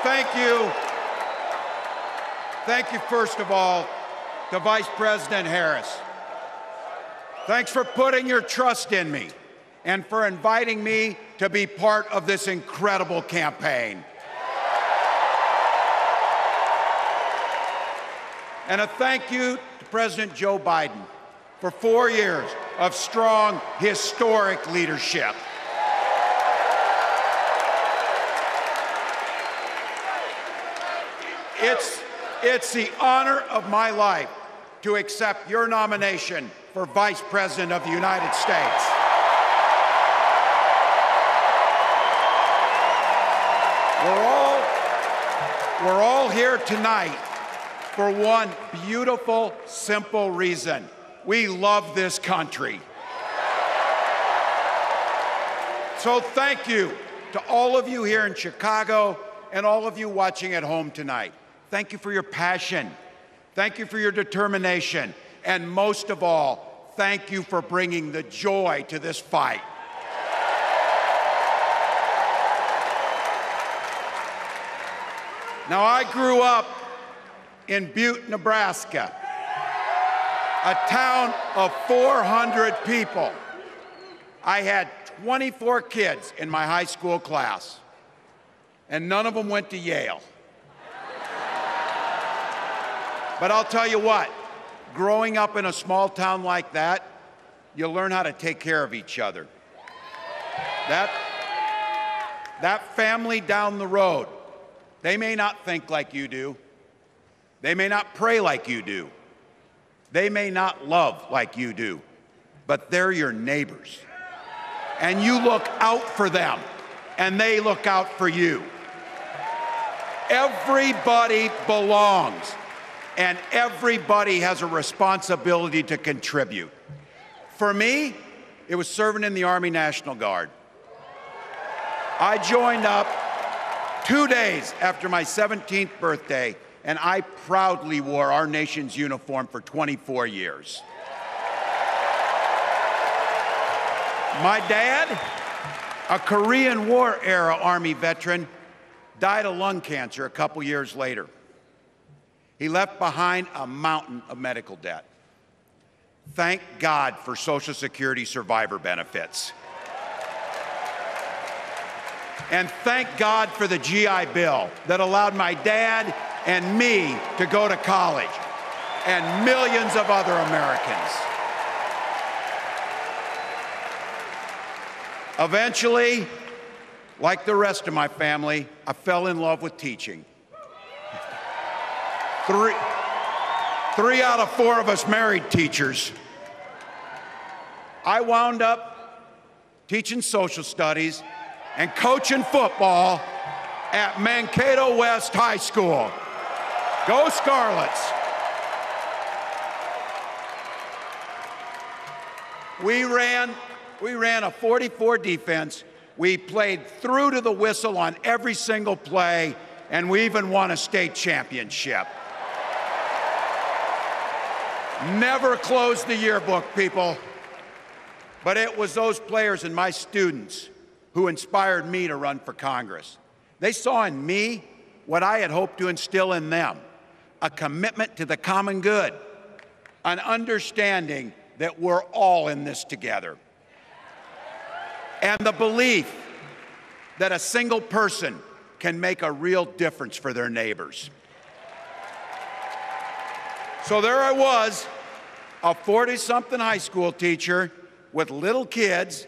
Thank you. Thank you, first of all, to Vice President Harris. Thanks for putting your trust in me and for inviting me to be part of this incredible campaign. And a thank you to President Joe Biden for 4 years of strong, historic leadership. It's the honor of my life to accept your nomination for Vice President of the United States. We're all here tonight for one beautiful, simple reason. We love this country. So thank you to all of you here in Chicago and all of you watching at home tonight. Thank you for your passion. Thank you for your determination. And most of all, thank you for bringing the joy to this fight. Now, I grew up in Butte, Nebraska, a town of 400 people. I had 24 kids in my high school class, and none of them went to Yale. But I'll tell you what, growing up in a small town like that, you learn how to take care of each other. That family down the road, they may not think like you do. They may not pray like you do. They may not love like you do, but they're your neighbors. And you look out for them, and they look out for you. Everybody belongs, and everybody has a responsibility to contribute. For me, it was serving in the Army National Guard. I joined up 2 days after my 17th birthday, and I proudly wore our nation's uniform for 24 years. My dad, a Korean War era Army veteran, died of lung cancer a couple years later. He left behind a mountain of medical debt. Thank God for Social Security survivor benefits. And thank God for the GI Bill that allowed my dad and me to go to college, and millions of other Americans. Eventually, like the rest of my family, I fell in love with teaching. Three out of 4 of us married teachers. I wound up teaching social studies and coaching football at Mankato West High School. Go Scarlets! We ran a 44 defense. We played through to the whistle on every single play, and we even won a state championship. Never closed the yearbook, people. But it was those players and my students who inspired me to run for Congress. They saw in me what I had hoped to instill in them, a commitment to the common good, an understanding that we're all in this together, and the belief that a single person can make a real difference for their neighbors. So there I was, a 40-something high school teacher with little kids,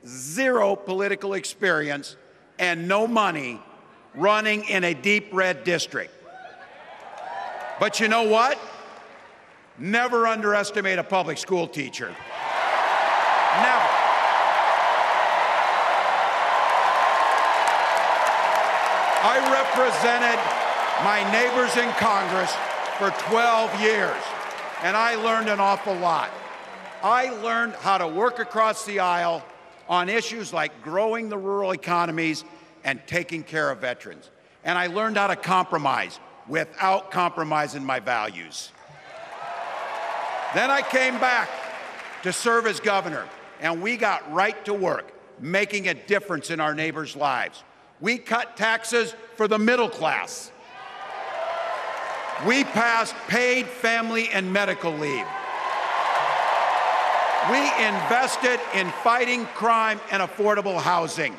0 political experience, and no money, running in a deep red district. But you know what? Never underestimate a public school teacher. Never. I represented my neighbors in Congress for 12 years, and I learned an awful lot. I learned how to work across the aisle on issues like growing the rural economies and taking care of veterans. And I learned how to compromise without compromising my values. Then I came back to serve as governor, and we got right to work making a difference in our neighbors' lives. We cut taxes for the middle class. We passed paid family and medical leave. We invested in fighting crime and affordable housing.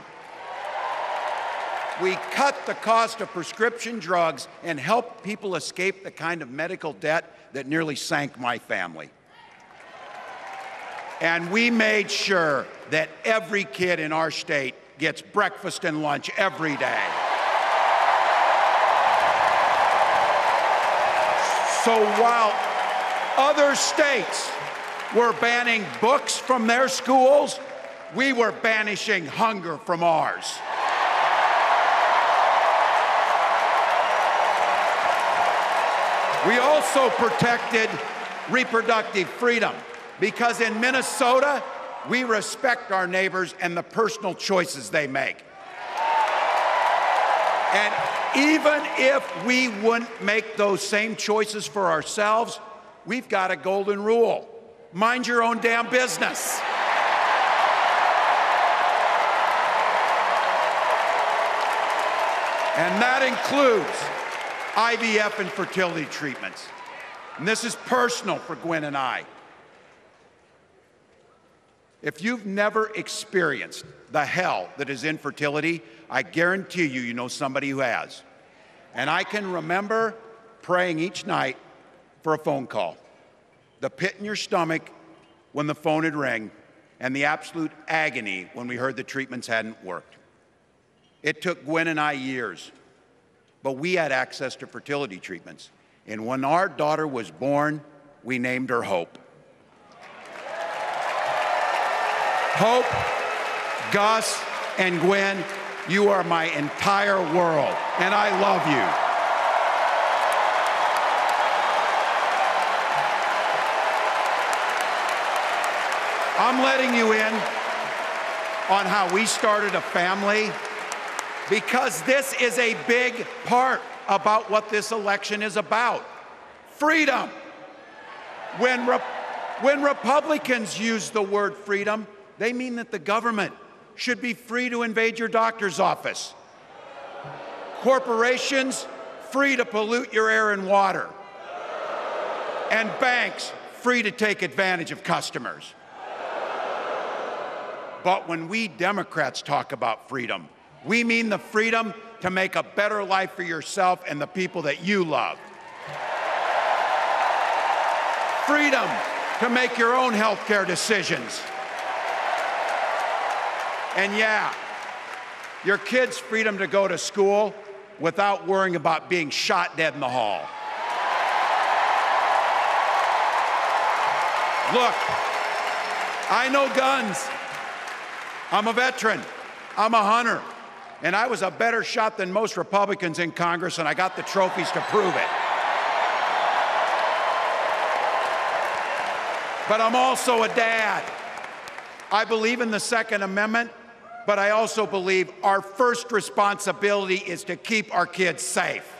We cut the cost of prescription drugs and helped people escape the kind of medical debt that nearly sank my family. And we made sure that every kid in our state gets breakfast and lunch every day. So while other states were banning books from their schools, we were banishing hunger from ours. We also protected reproductive freedom because in Minnesota, we respect our neighbors and the personal choices they make. And even if we wouldn't make those same choices for ourselves, we've got a golden rule. Mind your own damn business. And that includes IVF and fertility treatments. And this is personal for Gwen and I. If you've never experienced the hell that is infertility, I guarantee you, you know somebody who has. And I can remember praying each night for a phone call. The pit in your stomach when the phone would ring, and the absolute agony when we heard the treatments hadn't worked. It took Gwen and I years, but we had access to fertility treatments. And when our daughter was born, we named her Hope. Hope, Gus, and Gwen, you are my entire world, and I love you. I'm letting you in on how we started a family because this is a big part about what this election is about. Freedom. When Republicans use the word freedom, they mean that the government should be free to invade your doctor's office. Corporations free to pollute your air and water. And banks free to take advantage of customers. But when we Democrats talk about freedom, we mean the freedom to make a better life for yourself and the people that you love. Freedom to make your own health care decisions. And yeah, your kids' freedom to go to school without worrying about being shot dead in the hall. Look, I know guns. I'm a veteran. I'm a hunter. And I was a better shot than most Republicans in Congress, and I got the trophies to prove it. But I'm also a dad. I believe in the Second Amendment, but I also believe our first responsibility is to keep our kids safe.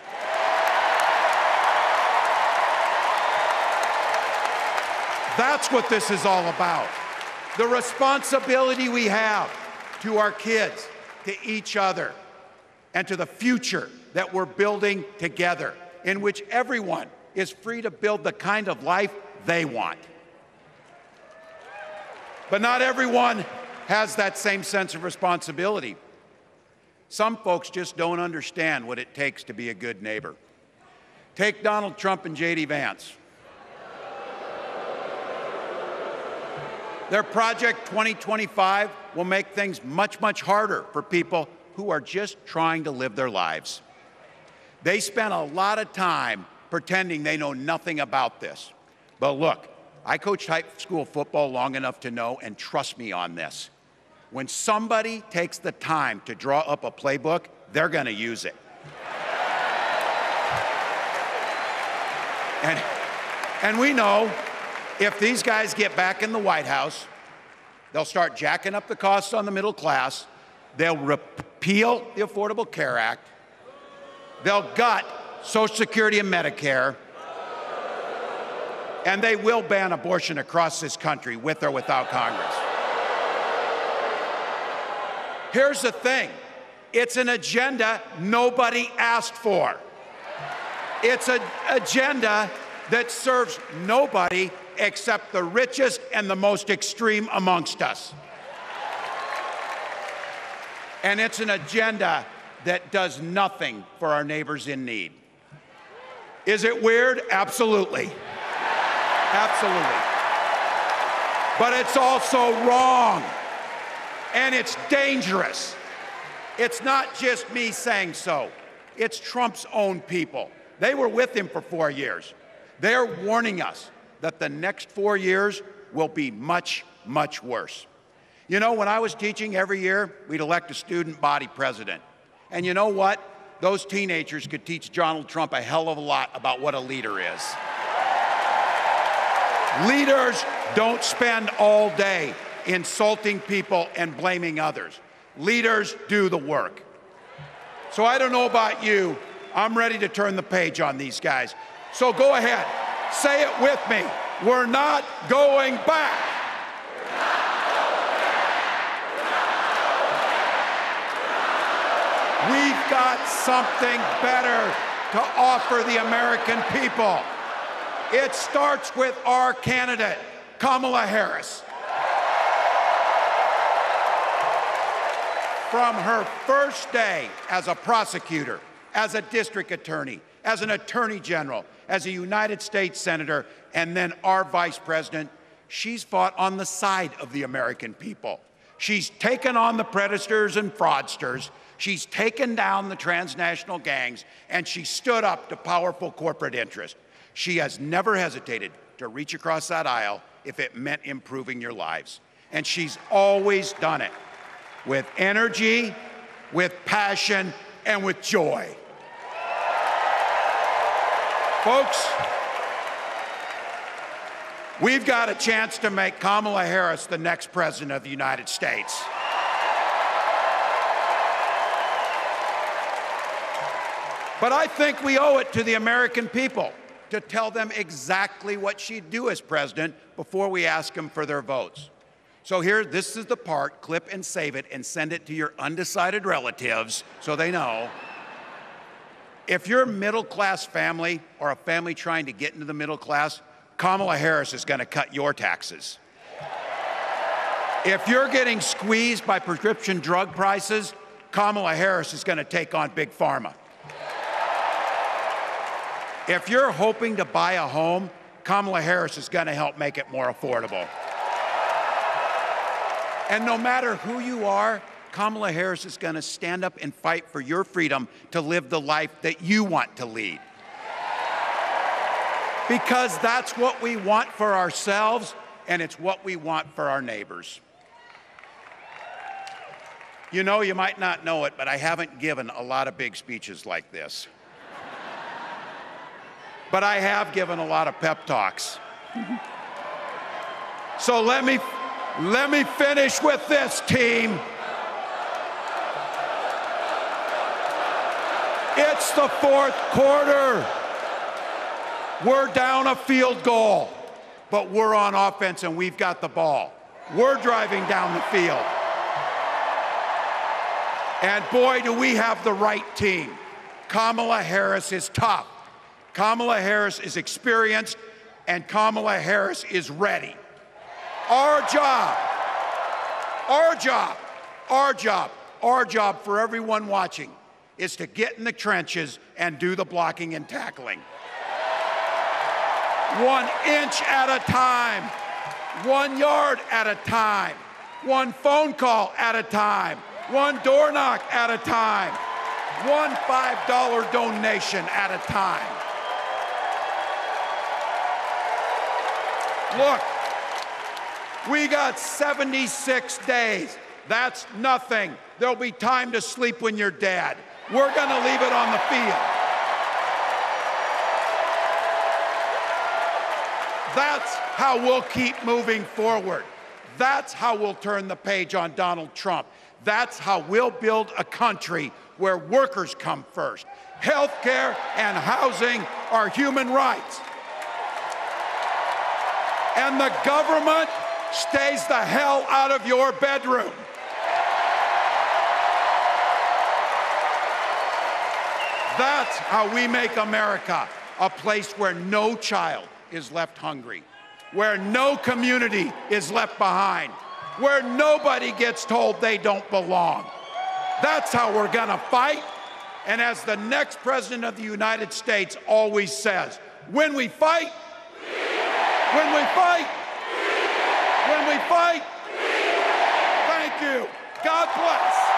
That's what this is all about. The responsibility we have to our kids, to each other, and to the future that we're building together, in which everyone is free to build the kind of life they want. But not everyone has that same sense of responsibility. Some folks just don't understand what it takes to be a good neighbor. Take Donald Trump and J.D. Vance. Their Project 2025 will make things much, much harder for people who are just trying to live their lives. They spent a lot of time pretending they know nothing about this. But look, I coached high school football long enough to know, and trust me on this, when somebody takes the time to draw up a playbook, they're going to use it. And we know if these guys get back in the White House, they'll start jacking up the costs on the middle class, they'll repeal the Affordable Care Act, they'll gut Social Security and Medicare, and they will ban abortion across this country with or without Congress. Here's the thing, It's an agenda nobody asked for. It's an agenda that serves nobody except the richest and the most extreme amongst us. And it's an agenda that does nothing for our neighbors in need. Is it weird? Absolutely. Absolutely. But it's also wrong, and it's dangerous. It's not just me saying so. It's Trump's own people. They were with him for 4 years. They're warning us that the next 4 years will be much, much worse. You know, when I was teaching every year, we'd elect a student body president. And you know what? Those teenagers could teach Donald Trump a hell of a lot about what a leader is. Leaders don't spend all day insulting people and blaming others. Leaders do the work. So I don't know about you, I'm ready to turn the page on these guys. So go ahead, say it with me. We're not going back. We've got something better to offer the American people. It starts with our candidate, Kamala Harris. From her first day as a prosecutor, as a district attorney, as an attorney general, as a United States senator, and then our vice president, she's fought on the side of the American people. She's taken on the predators and fraudsters. She's taken down the transnational gangs, and she stood up to powerful corporate interests. She has never hesitated to reach across that aisle if it meant improving your lives. And she's always done it with energy, with passion, and with joy. Folks, we've got a chance to make Kamala Harris the next president of the United States. But I think we owe it to the American people to tell them exactly what she'd do as president before we ask them for their votes. So here, this is the part, clip and save it and send it to your undecided relatives so they know. If you're a middle-class family or a family trying to get into the middle class, Kamala Harris is going to cut your taxes. If you're getting squeezed by prescription drug prices, Kamala Harris is going to take on Big Pharma. If you're hoping to buy a home, Kamala Harris is going to help make it more affordable. And no matter who you are, Kamala Harris is going to stand up and fight for your freedom to live the life that you want to lead. Because that's what we want for ourselves, and it's what we want for our neighbors. You know, you might not know it, but I haven't given a lot of big speeches like this. But I have given a lot of pep talks. So let me finish with this, team. It's the fourth quarter. We're down a field goal, but we're on offense and we've got the ball. We're driving down the field. And boy, do we have the right team. Kamala Harris is tough. Kamala Harris is experienced, and Kamala Harris is ready. Our job for everyone watching is to get in the trenches and do the blocking and tackling. 1 inch at a time, 1 yard at a time, 1 phone call at a time, 1 door knock at a time, 1 $5 donation at a time. Look, we got 76 days. That's nothing. There'll be time to sleep when you're dead. We're going to leave it on the field. That's how we'll keep moving forward. That's how we'll turn the page on Donald Trump. That's how we'll build a country where workers come first. Healthcare and housing are human rights. And the government stays the hell out of your bedroom. That's how we make America a place where no child is left hungry, where no community is left behind, where nobody gets told they don't belong. That's how we're going to fight. And as the next president of the United States always says, when we fight, when we fight, when we fight, thank you. God bless.